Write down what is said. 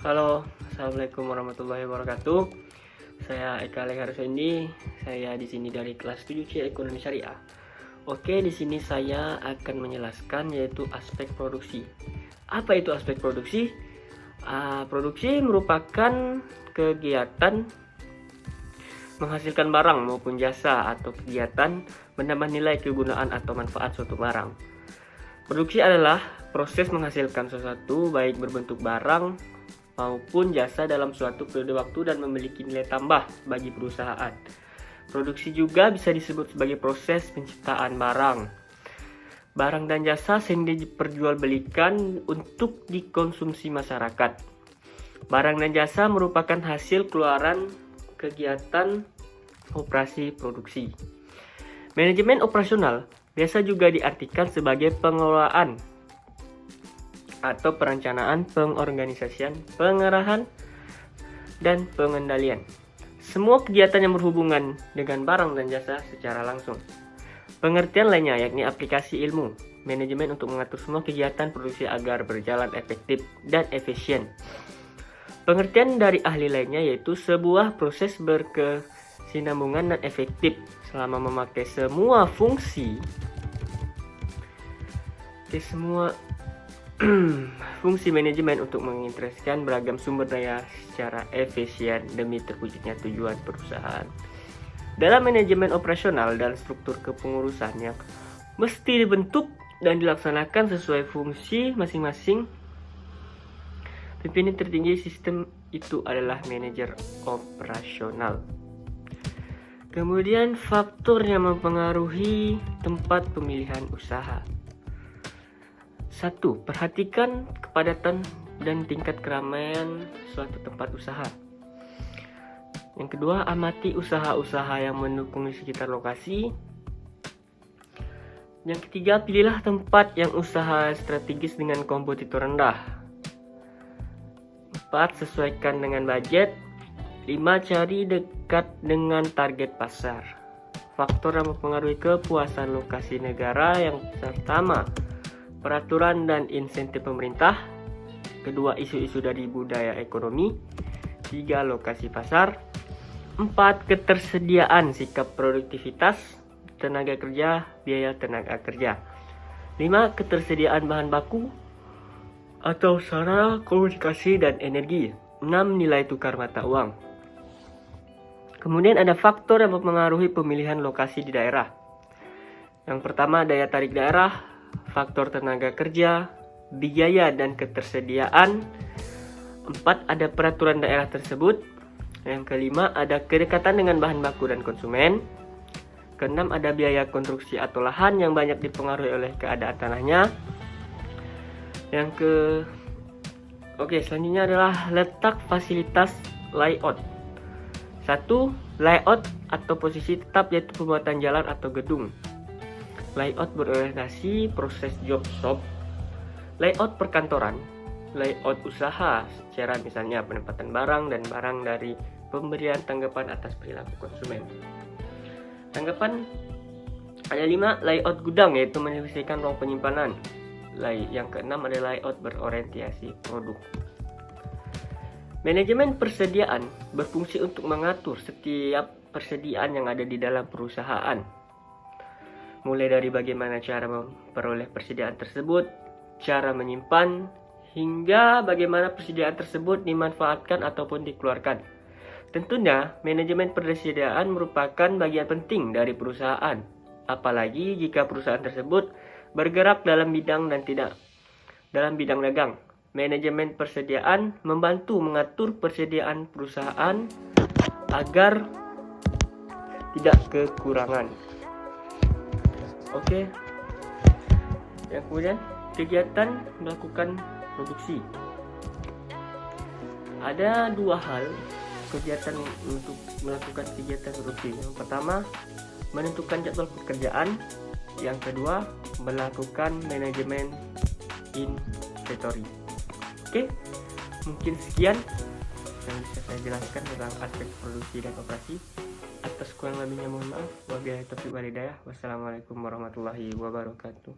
Halo, assalamualaikum warahmatullahi wabarakatuh. Saya Eka Lekharuswendi. Saya di sini dari kelas 7C Ekonomi Syariah. Oke, di sini saya akan menjelaskan yaitu aspek produksi. Apa itu aspek produksi? Produksi merupakan kegiatan menghasilkan barang maupun jasa atau kegiatan menambah nilai kegunaan atau manfaat suatu barang. Produksi adalah proses menghasilkan sesuatu baik berbentuk barang maupun jasa dalam suatu periode waktu dan memiliki nilai tambah bagi perusahaan. Produksi juga bisa disebut sebagai proses penciptaan barang. Barang dan jasa sehingga diperjualbelikan untuk dikonsumsi masyarakat. Barang dan jasa merupakan hasil keluaran kegiatan operasi produksi. Manajemen operasional biasa juga diartikan sebagai pengelolaan atau perencanaan, pengorganisasian, pengarahan, dan pengendalian semua kegiatan yang berhubungan dengan barang dan jasa secara langsung. Pengertian lainnya yakni aplikasi ilmu manajemen untuk mengatur semua kegiatan produksi agar berjalan efektif dan efisien. Pengertian dari ahli lainnya yaitu sebuah proses berkesinambungan dan efektif selama memakai semua fungsi manajemen untuk mengintegrasikan beragam sumber daya secara efisien demi terwujudnya tujuan perusahaan. Dalam manajemen operasional dan struktur kepengurusan yang mesti dibentuk dan dilaksanakan sesuai fungsi masing-masing, pimpinan tertinggi sistem itu adalah manajer operasional. Kemudian faktor yang mempengaruhi tempat pemilihan usaha. 1. Perhatikan kepadatan dan tingkat keramaian suatu tempat usaha. Yang kedua, amati usaha-usaha yang mendukung di sekitar lokasi. Yang ketiga, pilihlah tempat yang usaha strategis dengan kompetitor rendah. 4. Sesuaikan dengan budget. 5. Cari dekat dengan target pasar. Faktor yang mempengaruhi kepuasan lokasi negara yang pertama, peraturan dan insentif pemerintah. Kedua, isu-isu dari budaya ekonomi. 3. Lokasi pasar. 4. Ketersediaan sikap produktivitas, tenaga kerja, biaya tenaga kerja. 5. Ketersediaan bahan baku atau sarana komunikasi dan energi. 6. Nilai tukar mata uang. Kemudian ada faktor yang mempengaruhi pemilihan lokasi di daerah. Yang pertama, daya tarik daerah, faktor tenaga kerja, biaya dan ketersediaan. 4. Ada peraturan daerah tersebut. Yang kelima, ada kedekatan dengan bahan baku dan konsumen. Keenam, ada biaya konstruksi atau lahan yang banyak dipengaruhi oleh keadaan tanahnya. Selanjutnya adalah letak fasilitas layout. 1. Layout atau posisi tetap yaitu pembuatan jalan atau gedung. Layout berorientasi proses job shop. Layout perkantoran. Layout usaha secara misalnya penempatan barang dan barang dari pemberian tanggapan atas perilaku konsumen. Tanggapan ada 5. Layout gudang yaitu mendefinisikan ruang penyimpanan. Yang keenam adalah layout berorientasi produk. Manajemen persediaan berfungsi untuk mengatur setiap persediaan yang ada di dalam perusahaan. Mulai dari bagaimana cara memperoleh persediaan tersebut, cara menyimpan, hingga bagaimana persediaan tersebut dimanfaatkan ataupun dikeluarkan. Tentunya, manajemen persediaan merupakan bagian penting dari perusahaan, apalagi jika perusahaan tersebut bergerak dalam bidang dan tidak dalam bidang dagang. Manajemen persediaan membantu mengatur persediaan perusahaan agar tidak kekurangan. Yang kemudian kegiatan melakukan produksi. Ada 2 hal kegiatan untuk melakukan kegiatan produksi. Yang pertama, menentukan jadwal pekerjaan. Yang kedua, melakukan manajemen inventory. Mungkin sekian yang bisa saya jelaskan tentang aspek produksi dan operasi. Atas kurang lebihnya mohon maaf. Wabillahi taufiq wal hidayah. Wassalamualaikum warahmatullahi wabarakatuh.